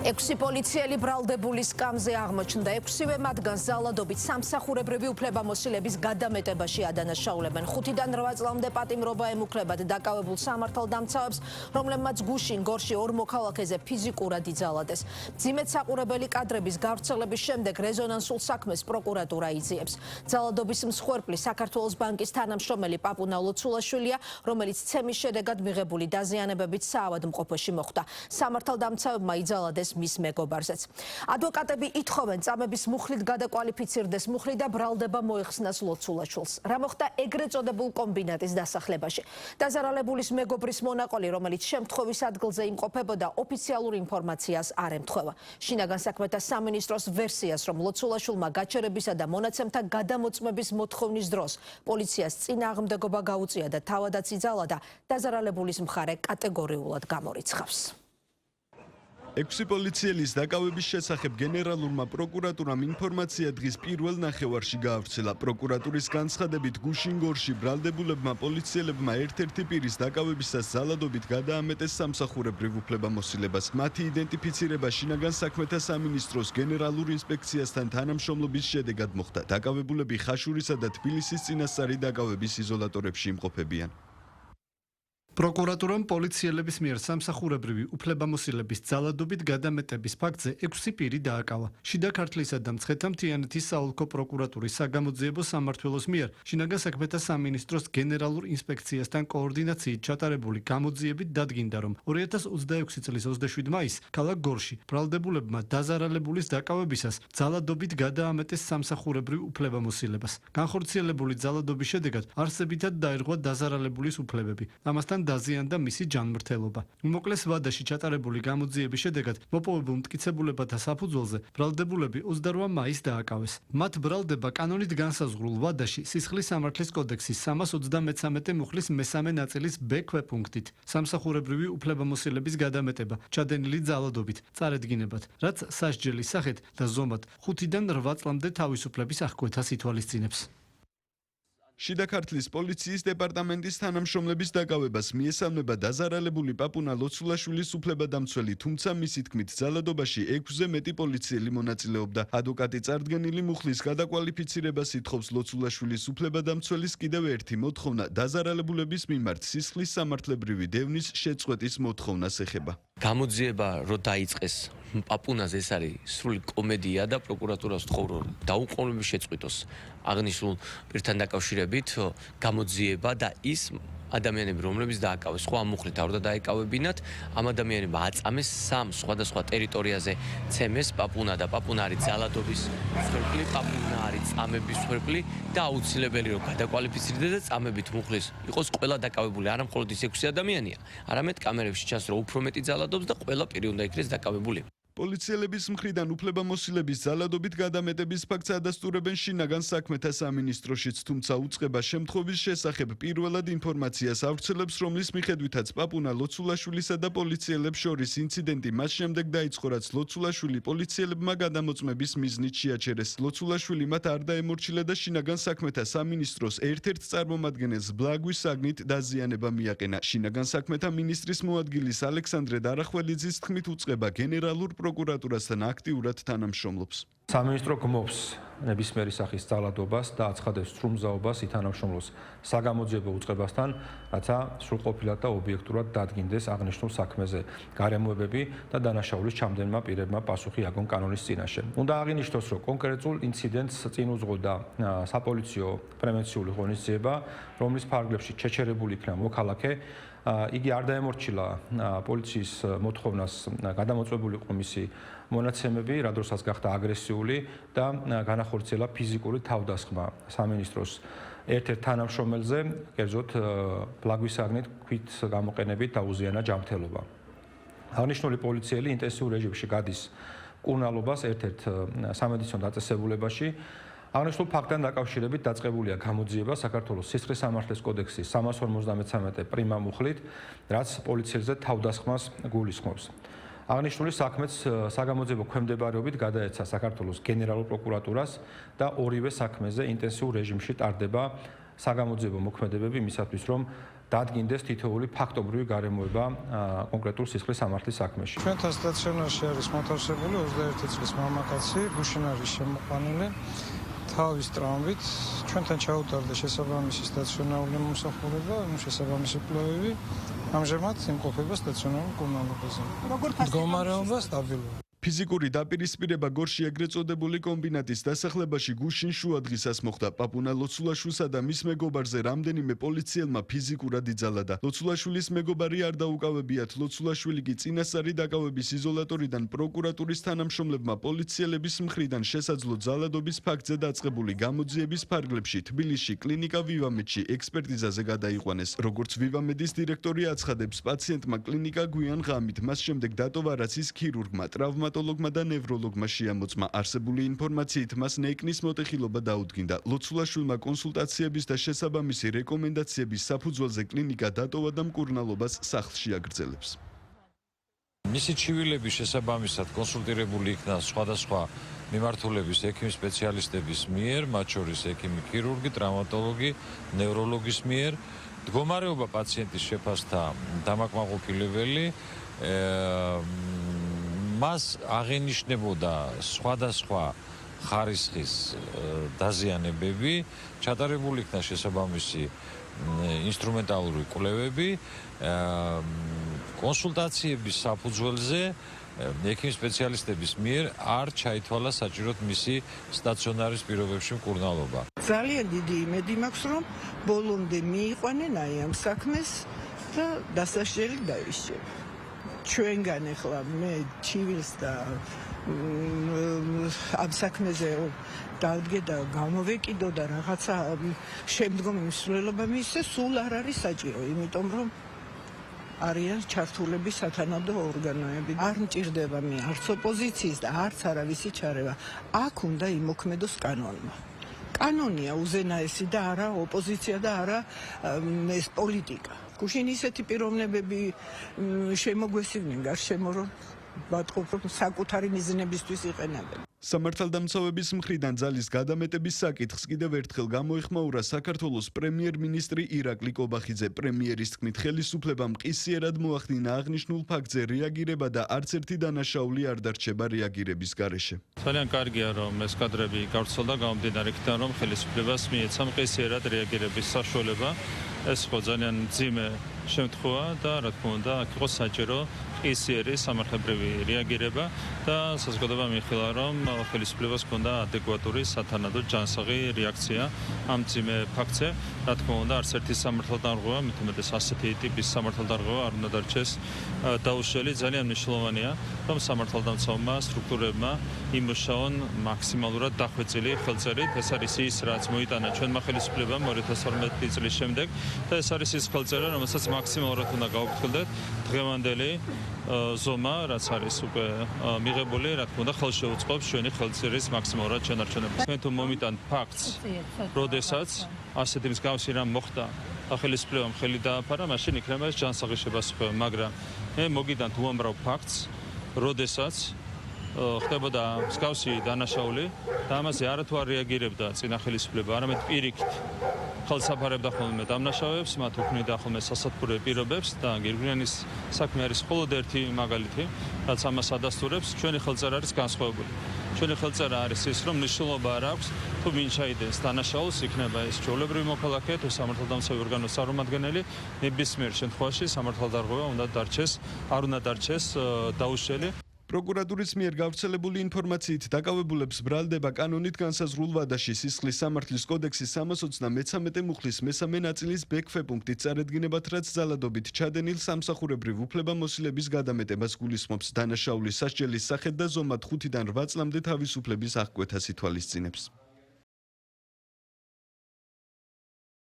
6 პოლიციელი ბრალდებულის სკამზე აღმოჩნდა. 6-ვე მათგანს ძალადობით სამსახურებრივი უფლებამოსილების გადამეტებაში ადანაშაულებენ. 5-დან 8 წლამდე პატიმრობა ემუქრებათ დაკავებულ სამართალდამცავებს, რომლებმაც გუშინ გორში 2 მოქალაქეზე ფიზიკურად იძალადეს. მძიმედ საყურებელი კადრების გავრცელების შემდეგ რეზონანსულ საქმეს პროკურატურა იძიებს. ძალადობის მსხვერპლი საქართველოს ბანკის თანამშრომელი პაპუნა ლოცულაშვილია, რომელიც ცემის შედეგად მიღებული დაზიანებებით საავადმყოფოში მოხვდა. სამართალდამცავებმა იძალადეს მის მეგობარზეც. ადვოკატები ითხოვენ წამების მუხლით გადაკვალიფიცირდეს მუხლი და ბრალდება მოეხსნას ლოცულაშვილს. რა მოხდა ეგრეთ წოდებულ კომბინატის დასახლებაში? დაზარალებულის მეგობრის მონაყოლი, რომელიც შემთხვევის ადგილზე იმყოფებოდა, ოფიციალურ ინფორმაციას არ ემთხვევა. შინაგან საქმეთა სამინისტროს ვერსიას, რომ ლოცულაშვილმა გაჩერებისა და მონაცემთა გადამოწმების მოთხოვნის დროს პოლიციას წინააღმდეგობა გაუწია და თავადაც იძალა, დაზარალებულის მხარე კატეგორიულად გამორიცხავს. 6 პოლიციელის დაკავების შესახებ გენერალურმა პროკურატურამ ინფორმაცია დღის პირველ ნახევარში გაავრცელა. პროკურატურის განცხადებით, გუშინ გორში ბრალდებულებმა პოლიციელებმა ერთ-ერთი პირის დაკავებისას ძალადობით გადაამეტეს სამსახურებრივ უფლებამოსილებას. მათი იდენტიფიცირება შინაგან საქმეთა სამინისტროს გენერალურ ინსპექციასთან თანამშრომლობის შედეგად მოხდა. დაკავებულები ხაშურისა და თბილისის წინასწარი დაკავების იზოლატორებში იმყოფებიან. პროკურატურამ პოლიციელების მიერ სამსახურებრივი უფლებამოსილების ძალადობით გადამეტების ფაქტზე 6 პირი დააკავა. შიდა ქართლისა და მცხეთა-მთიანეთის საოლქო პროკურატურის საგამოძიებო სამმართველოს მიერ შინაგან საქმეთა სამინისტროს გენერალურ ინსპექციასთან კოორდინაციით ჩატარებული გამოძიებით დადგინდა, რომ 2026 წლის 27 მაისს ქალაქ გორში ბრალდებულებმა დაზარალებულის დაკავებისას ძალადობით გადაამეტეს სამსახურებრივ უფლებამოსილებას. განხორციელებული ძალადობის შედეგად არსებითად დაირღვა დაზარალებულის უფლებები. ამასთან დაზიანდა მისი ჯანმრთელობა. უმოკლეს ვადაში ჩატარებული გამოძიების შედეგად მოპოვებულ მტკიცებულებათა საფუძველზე ბრალდებულები 28 მაისს დააკავეს. მათ ბრალდება კანონით განსაზღვრულ ვადაში სისხლის სამართლის კოდექსის 333 მუხლის მესამე ნაწილის B ქვეპუნქტით სამსახურებრივი უფლებამოსილების გადამეტება ჩადენილი ძალადობით წარედგინებად, რაც სასჯელის სახით და ზომად 5-დან 8 წლამდე თავისუფლების აღკვეთას ითვალისწინებს. შიდა ქართლის პოლიციის დეპარტამენტის თანამშრომლების დაკავებას მიესალმება დაზარალებული პაპუნა ლოცულაშვილის უფლებადამცველი, თუმცა მისი თქმით ძალადობაში 6-ზე მეტი პოლიციელი მონაწილეობდა. ადვოკატი წარდგენილი მუხლის გადაკვალიფიცირებას ითხოვს ლოცულაშვილის უფლებადამცველის კიდევ ერთი მოთხოვნა დაზარალებულების მიმართ სისხლის სამართლებრივი დევნის შეწყვეტის მოთხოვნას ეხება. გამოძიება რო დაიწყეს პაპუნაზე ეს არის სრული კომედია და პროკურატურას ვთხოვ რომ დაუყოვნებლივ შეწყვიტოს აღნიშნულ პირთან დაკავშირებით გამოძიება და ის ადამიანები რომლებიც დააკავეს სხვა მუხლით არ უნდა დაეკავებინათ ამ ადამიანებმა აწამეს 3 სხვადასხვა ტერიტორიაზე ცემეს პაპუნა და პაპუნა არის ძალადობის მსხვერპლი, პაპუნა არის წამების მსხვერპლი და აუცილებელი რომ გადაკვალიფიცირდეს და წამებით მუხლის იყოს ყველა დაკავებული არა მხოლოდ ის 6 ადამიანია არამედ კამერებში ჩანს რომ უფრო მეტი ძალადობს და ყველა პირი უნდა იქნეს დაკავებული. პოლიციელების მხრიდან უფლებამოსილების ძალადობით გადამეტების ფაქტს ადასტურებენ შინაგან საქმეთა სამინისტროშიც, თუმცა უწყება შემთხვევის შესახებ პირველად ინფორმაციას ავრცელებს, რომლის მიხედვითაც პაპუნა ლოცულაშვილისა და პოლიციელებს შორის ინციდენტი მას შემდეგ დაიწყო, რაც ლოცულაშვილი პოლიციელებმა გადამოწმების მიზნით შეაჩერეს. ლოცულაშვილი მათ არ დაემორჩილა და შინაგან საქმეთა სამინისტროს ერთ-ერთ წარმომადგენელს ბლაგვის საგნით დაზიანება მიაყენა. შინაგან საქმეთა მინისტრის მოადგილის ალექსანდრე დარახველიძის თქმით უწყება გენერალურ პროკურატურასთან აქტიურად თანამშრომლობს. სამინისტრო გმობს ნებისმიერი სახის ძალადობას და აცხადებს სრუმზაობას ითანამშრომლოს საგამოძიებო უწყებასთან, რათა სრულყოფილად და ობიექტურად დადგინდეს აღნიშნულ საქმეზე გარემოებები და დანაშაულის ჩამდენმა პირებმა პასუხი აგონ კანონის წინაშე. უნდა აღინიშნოს, რომ კონკრეტულ ინციდენტს წინ უძღოდა საპოლიციო პრევენციული ღონისძიება, რომლის ფარგლებში ჩეჩერებული იქნა მოქალაქე. იგი არ დაემორჩილა პოლიციის მოთხოვნას გადამოწმებული იყო მისი მონაცემები, რა დროსაც გახდა აგრესიული და განახორციელა ფიზიკური თავდასხმა სამინისტროს ერთ-ერთ თანამშრომელზე, კერძოდ ბლაგვის საგნით ქვით გამოყენებით დაუზიანა ჯანმრთელობა. აღნიშნული პოლიციელი ინტენსიურ რეჟიმში გადის მკურნალობას ერთ-ერთ სამედიცინო დაწესებულებაში. აღნიშნულ ფაქტთან დაკავშირებით დაწყებულია გამოძიება საქართველოს სისხლის სამართლის კოდექსის 353 პრიმა მუხლით, რაც პოლიციელზე თავდასხმას გულისხმობს. აღნიშნული საქმეც საგამოძიებო ქვემდებარეობით გადაეცა საქართველოს გენერალურ პროკურატურას და ორივე საქმეზე ინტენსიურ რეჟიმში ტარდება საგამოძიებო მოქმედებები მისათვის, რომ დადგინდეს თითოეული ფაქტობრივი გარემოება კონკრეტულ სისხლის სამართლის საქმეში. ჩვენთან სტაციონარში არის მოთავსებული 21 წლის მამაკაცი, გუშინ არის შემოყვანილი თავის ტრამვით. ჩვენთან ჩაუტარდა შესაბამისი სტაციონარული მომსახურება, შესაბამისი კვლევები. ამჟამად იმყოფება სტაციონარულ მკურნალობაზე. მდგომარეობა სტაბილურია. ფიზიკური დაპირისპირება გორში ეგრეთ წოდებული კომბინატის დასახლებაში გუშინ შუადღისას მოხდა. პაპუნა ლოცულაშვილსა და მის მეგობარზე რამდენიმე პოლიციელმა ფიზიკურად იძალა. ლოცულაშვილის მეგობარი არ დაუკავებიათ. ლოცულაშვილი კი წინასწარი დაკავების იზოლატორიდან პროკურატურის თანამშრომლებმა პოლიციელების მხრიდან შესაძლო ძალადობის ფაქტზე დაწყებული გამოძიების ფარგლებში თბილისში კლინიკა ვივამედში ექსპერტიზაზე გადაიყვანეს. როგორც ვივამედის დირექტორი აცხადებს, პაციენტმა კლინიკა გვიან ღამით, მას შემდეგ დატოვა რაც ის ქირურგმა, ტრავმატოლოგმა და ნევროლოგმა შეამოწმა. არსებული ინფორმაციით მას ნეკნის მოტეხილობა დაუდგინდა. ლოცულაშვილმა კონსულტაციების და შესაბამისი რეკომენდაციების საფუძველზე კლინიკა დატოვა და მკურნალობას სახლში აგრძელებს. მისი ჩივილების შესაბამისად კონსულტირებული იქნა სხვადასხვა მიმართულების ექიმი სპეციალისტების მიერ, მათ შორის ექიმი ქირურგი, ტრავმატოლოგი, ნევროლოგის მიერ. მდგომარეობა პაციენტის შეფასდა დამაკმაყოფილებელი. მას აღენიშნებოდა სხვადასხვა ხარისხის დაზიანებები, ჩატარებული იქნა შესაბამისი ინსტრუმენტალური კვლევები, კონსულტაციების საფუძველზე ექიმ სპეციალისტების მიერ არ ჩაითვალა საჭიროდ მისი სტაციონარის პირობებში მკურნალობა. ძალიან დიდი იმედი მაქვს, რომ ბოლომდე მიიყვანენ აი ამ საქმეს და დასაშლელი დაიშჩება. ჩვენგან ახლა მე ჩივილს და ამ საქმეზე დავდგე და გამოვეკიდო და რაღაცა შემდგომი მსვლელობა მისცეს, სულ არ არის საჭირო, იმიტომ რომ არიან ჩართულები სათანადო ორგანოები. არ მჭირდება მე არც ოპოზიციის და არც არავისი ჩარევა. აქ უნდა იმოქმედოს კანონმა. კანონია უზენაესი და არა ოპოზიცია და არა ეს პოლიტიკა. გუშინ ისეთი პიროვნებები შემოგვესივნენ გარშემო, რომ ვატყობ, რომ საკუთარი მიზნებისთვის იყენებენ. სამართალდამცავების მხრიდან ძალის გადამეტების საკითხს კიდევ ერთხელ გამოეხმაურა საქართველოს პრემიერ-მინისტრი ირაკლი კობახიძე. პრემიერის თქმით, ხელისუფლებამ ყისიერად მოახდინა აღნიშნულ ფაქტზე რეაგირება და არც ერთი დანაშაული არ დარჩება რეაგირების გარეშე. ძალიან კარგია, რომ ეს კადრები გავრცელდა გამომდინარე იქიდან, რომ ხელისუფლებას მიეცა ყისიერად რეაგირების საშუალება. ეს ხო ძალიან მძიმე შემთხვევა და რა თქმა უნდა, აქ იყო საჭირო ყისიერი სამართლებრივი რეაგირება და საზოგადოება მიიხილა, რომ ხელისუფლებას ჰქონდა ადეკვატური სათანადო ჯანსაღი რეაქცია ამ მძიმე ფაქტზე. რა თქმა უნდა, არც ერთი სამართალდამცავი, მით უმეტეს ასეთი ტიპის სამართალდამცავი არ უნდა დარჩეს დაუშველი. ძალიან მნიშვნელოვანია, რომ სამართალდამცავმა სტრუქტურებმა იმუშაონ მაქსიმალურად დახვეწილი ხელწერით. ეს არის ის, რაც მოიტანა ჩვენმა ხელისუფლებამ 2012 წლის შემდეგ და ეს არის ის ხელწერა, რომელსაც მაქსიმალურად უნდა გავუფრთხილდეთ. დღევანდელი ზომა, რაც არის უკვე მიღებული, რა თქმა უნდა, ხელშეუწყობს ჩვენი ხელწერის მაქსიმალურად შენარჩუნებას. თქვენ თუ მომიტანთ ფაქტს, როდესაც ასეთი მსგავსი რამ მოხდა, ხელისუფლებამ ხელი დააფარა, მაშინ იქნება ეს ჯანსაღი შეფასება, მაგრამ მე მოგიტანთ უამრავ ფაქტს, როდესაც ხდებოდა მსგავსი დანაშაული და ამაზე არათუ არ რეაგირებდა წინა ხელისუფლება, არამედ პირიქით ხელსაფარებდა ხოლმე დამნაშავეებს, მათ უქმნიდა ხოლმე სასათბურე პირობებს და გირგვიანის საქმე არის მხოლოდ ერთი მაგალითი, რაც ამას ადასტურებს. ჩვენი ხელწერა არის განსხვავებული. ჩვენი ხელწერა არის ის, რომ მნიშვნელობა არ აქვს, თუ ვინ ჩაიდენს დანაშაულს, იქნება ეს ჩვეულებრივი მოქალაქე თუ სამართალდამცავი ორგანოს წარმომადგენელი, ნებისმიერ შემთხვევაში სამართალდამცავი უნდა დარჩეს, არ უნდა დარჩეს დაუშველი. პროკურატურის მიერ გავრცელებული ინფორმაციით დაკავებულებს ბრალდება კანონით განსაზღვრულ ვადაში სისხლის სამართლის კოდექსის 323 მუხლის მესამე ნაწილის ბ-ქვეპუნქტით წარედგინებათ, რაც ძალადობით ჩადენილ სამსახურებრივ უფლებამოსილების გადამეტებას გულისხმობს. დანაშაულის სასჯელის სახედ და ზომად 5-დან 8 წლამდე თავისუფლების აღკვეთას ითვალისწინებს.